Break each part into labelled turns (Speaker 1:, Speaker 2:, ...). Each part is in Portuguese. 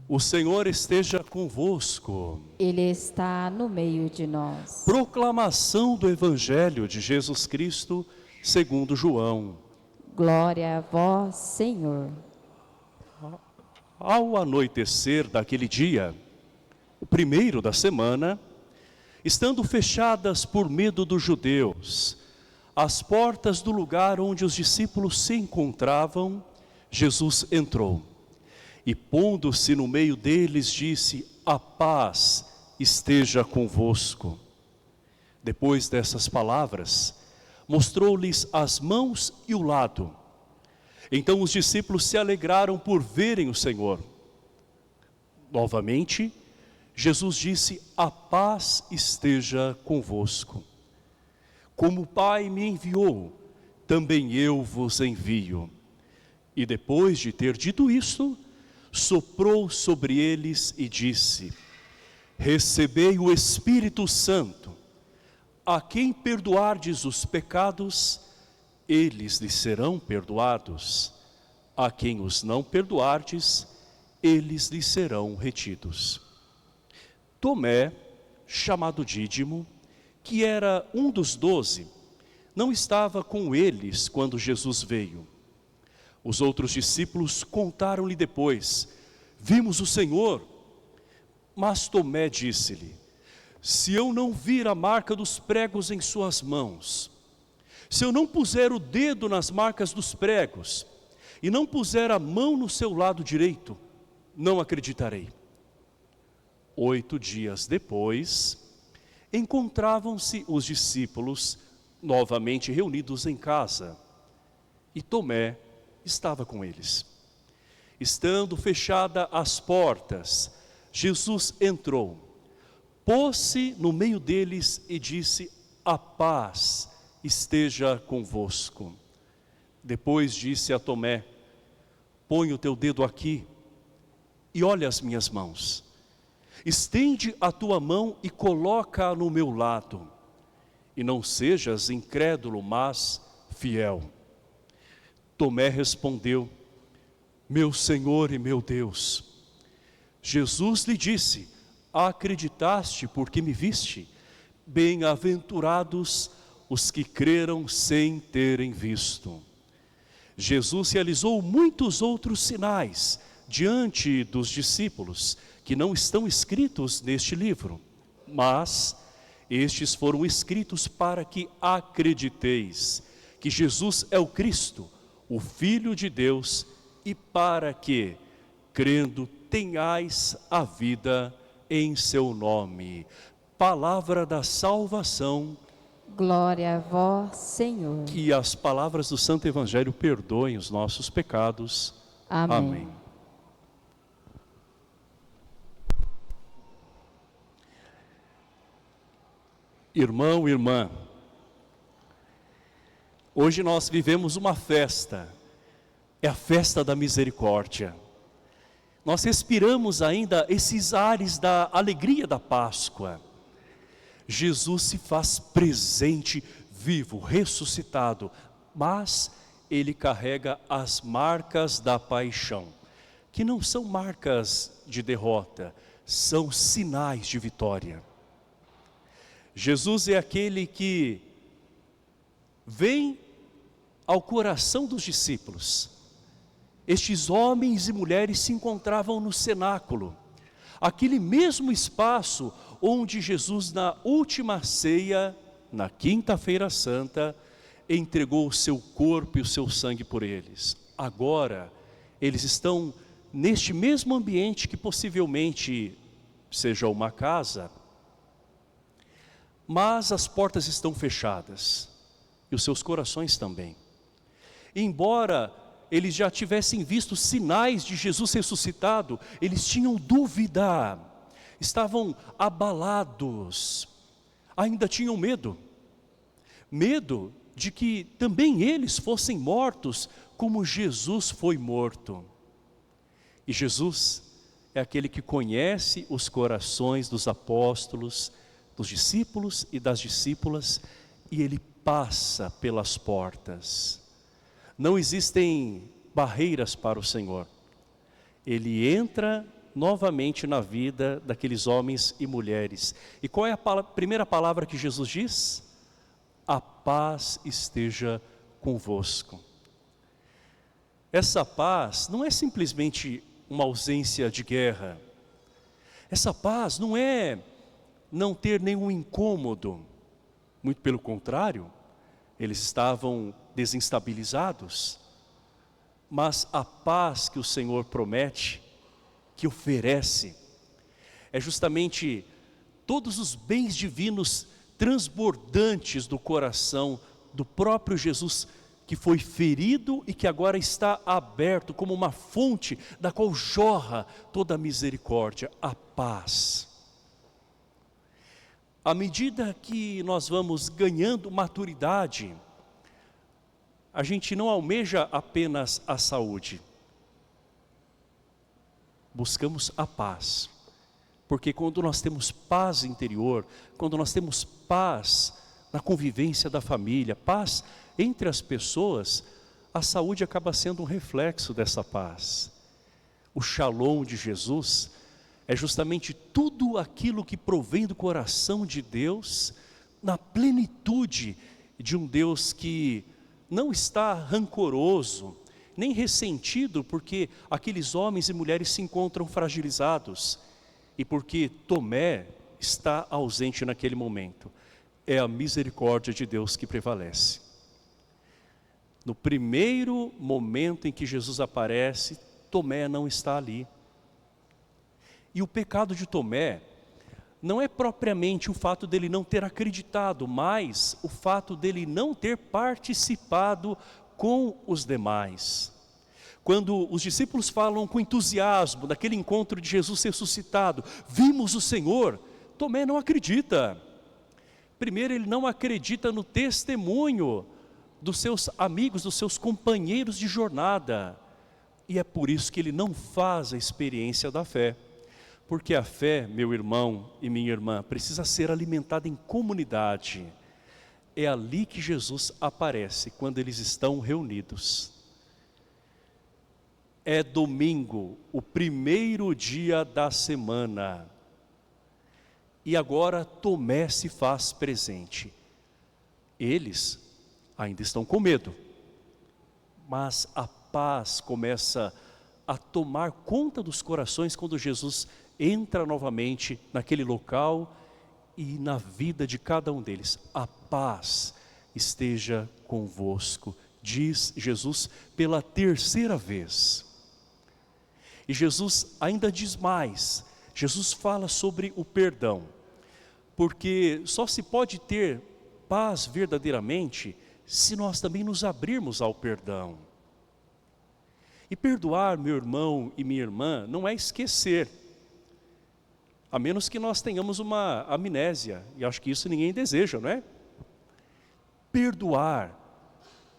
Speaker 1: O Senhor esteja convosco.
Speaker 2: Ele está no meio de nós.
Speaker 1: Proclamação do Evangelho de Jesus Cristo, segundo João.
Speaker 2: Glória a vós, Senhor.
Speaker 1: Ao anoitecer daquele dia, o primeiro da semana, estando fechadas por medo dos judeus, as portas do lugar onde os discípulos se encontravam, Jesus entrou. E pondo-se no meio deles, disse: a paz esteja convosco. Depois dessas palavras, mostrou-lhes as mãos e o lado. Então os discípulos se alegraram por verem o Senhor. Novamente, Jesus disse: a paz esteja convosco. Como o Pai me enviou, também eu vos envio. E depois de ter dito isto, soprou sobre eles e disse: recebei o Espírito Santo. A quem perdoardes os pecados, eles lhes serão perdoados. A quem os não perdoardes, eles lhes serão retidos. Tomé, chamado Dídimo, que era um dos 12, não estava com eles quando Jesus veio. Os outros discípulos contaram-lhe depois: vimos o Senhor. Mas Tomé disse-lhe: se eu não vir a marca dos pregos em suas mãos, se eu não puser o dedo nas marcas dos pregos, e não puser a mão no seu lado direito, não acreditarei. 8 dias depois, encontravam-se os discípulos novamente reunidos em casa, e Tomé estava com eles. Estando fechada as portas, Jesus entrou, pôs-se no meio deles e disse: a paz esteja convosco. Depois disse a Tomé: põe o teu dedo aqui e olha as minhas mãos. Estende a tua mão e coloca-a no meu lado. E não sejas incrédulo, mas fiel. Tomé respondeu: meu Senhor e meu Deus. Jesus lhe disse: acreditaste porque me viste? Bem-aventurados os que creram sem terem visto. Jesus realizou muitos outros sinais diante dos discípulos, que não estão escritos neste livro, mas estes foram escritos para que acrediteis que Jesus é o Cristo, o Filho de Deus, e para que, crendo, tenhais a vida em seu nome. Palavra da salvação.
Speaker 2: Glória a vós, Senhor.
Speaker 1: Que as palavras do Santo Evangelho perdoem os nossos pecados.
Speaker 2: Amém.
Speaker 1: Amém. Irmão, irmã, hoje nós vivemos uma festa, é a festa da misericórdia. Nós respiramos ainda esses ares da alegria da Páscoa. Jesus se faz presente, vivo, ressuscitado, mas ele carrega as marcas da paixão, que não são marcas de derrota, são sinais de vitória. Jesus é aquele que vem ao coração dos discípulos. Estes homens e mulheres se encontravam no cenáculo, aquele mesmo espaço onde Jesus, na última ceia, na quinta-feira santa, entregou o seu corpo e o seu sangue por eles. Agora, eles estão neste mesmo ambiente, que possivelmente seja uma casa, mas as portas estão fechadas, e os seus corações também. Embora eles já tivessem visto sinais de Jesus ressuscitado, eles tinham dúvida, estavam abalados, ainda tinham medo de que também eles fossem mortos como Jesus foi morto. E Jesus é aquele que conhece os corações dos apóstolos, dos discípulos e das discípulas, e ele passa pelas portas. Não existem barreiras para o Senhor. Ele entra novamente na vida daqueles homens e mulheres. E qual é a primeira palavra que Jesus diz? A paz esteja convosco. Essa paz não é simplesmente uma ausência de guerra. Essa paz não é não ter nenhum incômodo. Muito pelo contrário, eles estavam desestabilizados. Mas a paz que o Senhor promete, que oferece, é justamente todos os bens divinos transbordantes do coração do próprio Jesus, que foi ferido e que agora está aberto como uma fonte da qual jorra toda a misericórdia, a paz. À medida que nós vamos ganhando maturidade, a gente não almeja apenas a saúde. Buscamos a paz. Porque quando nós temos paz interior, quando nós temos paz na convivência da família, paz entre as pessoas, a saúde acaba sendo um reflexo dessa paz. O shalom de Jesus é justamente tudo aquilo que provém do coração de Deus, na plenitude de um Deus que não está rancoroso, nem ressentido, porque aqueles homens e mulheres se encontram fragilizados, e porque Tomé está ausente naquele momento. É a misericórdia de Deus que prevalece. No primeiro momento em que Jesus aparece, Tomé não está ali. E o pecado de Tomé não é propriamente o fato dele não ter acreditado, mas o fato dele não ter participado com os demais. Quando os discípulos falam com entusiasmo daquele encontro de Jesus ressuscitado, vimos o Senhor, Tomé não acredita. Primeiro, ele não acredita no testemunho dos seus amigos, dos seus companheiros de jornada. E é por isso que ele não faz a experiência da fé. Porque a fé, meu irmão e minha irmã, precisa ser alimentada em comunidade. É ali que Jesus aparece, quando eles estão reunidos. É domingo, o primeiro dia da semana. E agora Tomé se faz presente. Eles ainda estão com medo. Mas a paz começa a tomar conta dos corações quando Jesus entra novamente naquele local e na vida de cada um deles. A paz esteja convosco, diz Jesus pela terceira vez. E Jesus ainda diz mais, Jesus fala sobre o perdão, porque só se pode ter paz verdadeiramente se nós também nos abrirmos ao perdão. E perdoar, meu irmão e minha irmã, não é esquecer, a menos que nós tenhamos uma amnésia, e acho que isso ninguém deseja, não é? Perdoar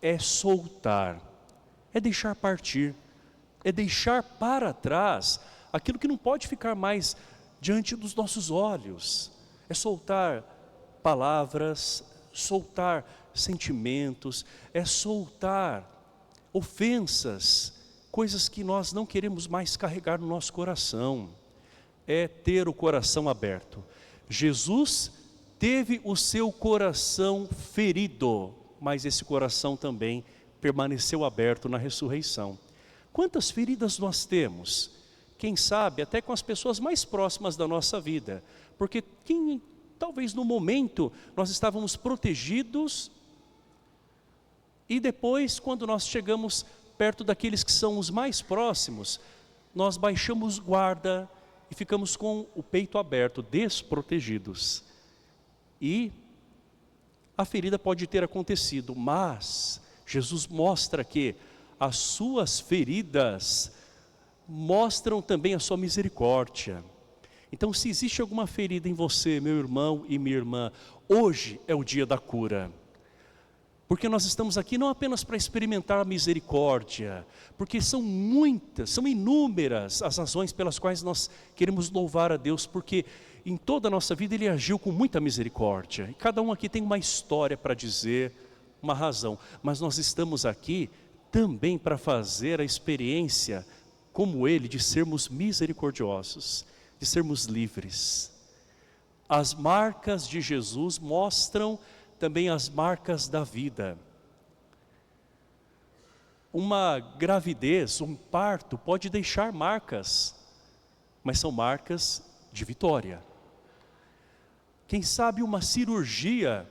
Speaker 1: é soltar, é deixar partir, é deixar para trás aquilo que não pode ficar mais diante dos nossos olhos, é soltar palavras, soltar sentimentos, é soltar ofensas, coisas que nós não queremos mais carregar no nosso coração. É ter o coração aberto. Jesus teve o seu coração ferido, mas esse coração também permaneceu aberto na ressurreição. Quantas feridas nós temos? Quem sabe até com as pessoas mais próximas da nossa vida, porque talvez no momento nós estávamos protegidos e depois quando nós chegamos perto daqueles que são os mais próximos, nós baixamos guarda e ficamos com o peito aberto, desprotegidos. E a ferida pode ter acontecido, mas Jesus mostra que as suas feridas mostram também a sua misericórdia. Então, se existe alguma ferida em você, meu irmão e minha irmã, hoje é o dia da cura. Porque nós estamos aqui não apenas para experimentar a misericórdia, porque são muitas, são inúmeras as razões pelas quais nós queremos louvar a Deus, porque em toda a nossa vida Ele agiu com muita misericórdia. E cada um aqui tem uma história para dizer, uma razão. Mas nós estamos aqui também para fazer a experiência como ele, de sermos misericordiosos, de sermos livres. As marcas de Jesus mostram também as marcas da vida. Uma gravidez, um parto pode deixar marcas, mas são marcas de vitória. Quem sabe uma cirurgia,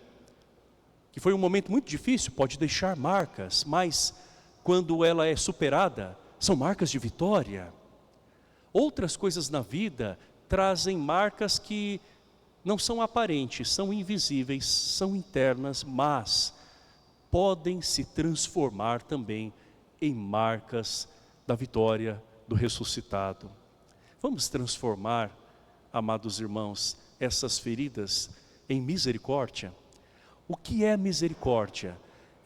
Speaker 1: que foi um momento muito difícil, pode deixar marcas, mas quando ela é superada, são marcas de vitória. Outras coisas na vida trazem marcas que não são aparentes, são invisíveis, são internas, mas podem se transformar também em marcas da vitória do ressuscitado. Vamos transformar, amados irmãos, essas feridas em misericórdia. O que é misericórdia?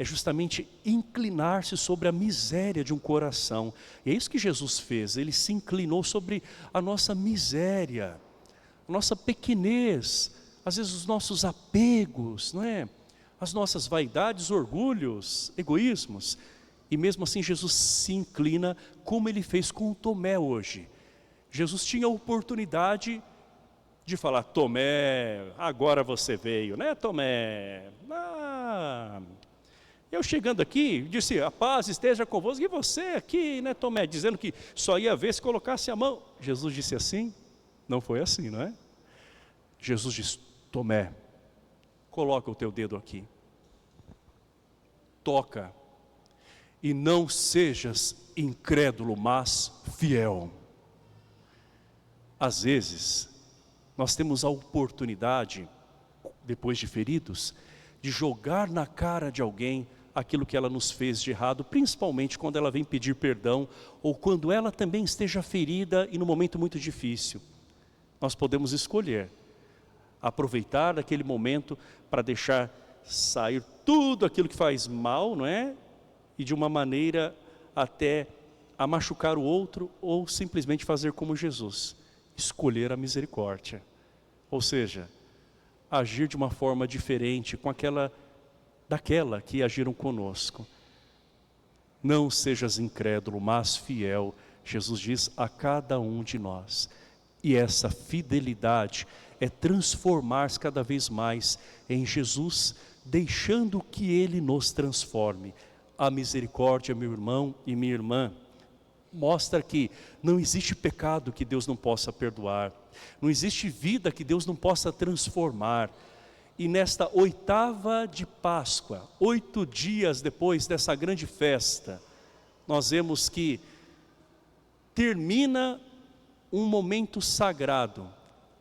Speaker 1: É justamente inclinar-se sobre a miséria de um coração. E é isso que Jesus fez, ele se inclinou sobre a nossa miséria, a nossa pequenez, às vezes os nossos apegos, não é? As nossas vaidades, orgulhos, egoísmos. E mesmo assim Jesus se inclina como ele fez com Tomé hoje. Jesus tinha a oportunidade de falar: Tomé, agora você veio, né, Tomé? Eu chegando aqui, disse: a paz esteja convosco. E você aqui, né, Tomé, dizendo que só ia ver se colocasse a mão. Jesus disse assim? Não foi assim, não é? Jesus disse: Tomé, coloca o teu dedo aqui. Toca. E não sejas incrédulo, mas fiel. Às vezes, nós temos a oportunidade, depois de feridos, de jogar na cara de alguém aquilo que ela nos fez de errado, principalmente quando ela vem pedir perdão, ou quando ela também esteja ferida e num momento muito difícil. Nós podemos escolher aproveitar aquele momento para deixar sair tudo aquilo que faz mal, não é? E de uma maneira até a machucar o outro, ou simplesmente fazer como Jesus, escolher a misericórdia. Ou seja, agir de uma forma diferente com daquela que agiram conosco. Não sejas incrédulo, mas fiel, Jesus diz a cada um de nós. E essa fidelidade é transformar-se cada vez mais em Jesus, deixando que Ele nos transforme. A misericórdia, meu irmão e minha irmã, mostra que não existe pecado que Deus não possa perdoar. Não existe vida que Deus não possa transformar. E nesta oitava de Páscoa, 8 dias depois dessa grande festa, nós vemos que termina um momento sagrado,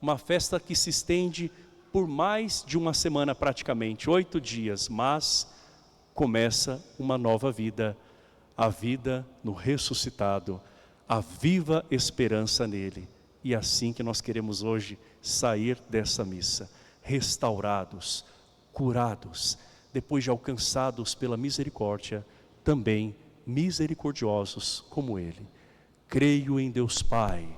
Speaker 1: uma festa que se estende por mais de uma semana praticamente, 8 dias, mas começa uma nova vida, a vida no ressuscitado, a viva esperança nele. E é assim que nós queremos hoje sair dessa missa, restaurados, curados, depois de alcançados pela misericórdia, também misericordiosos como ele. Creio em Deus Pai,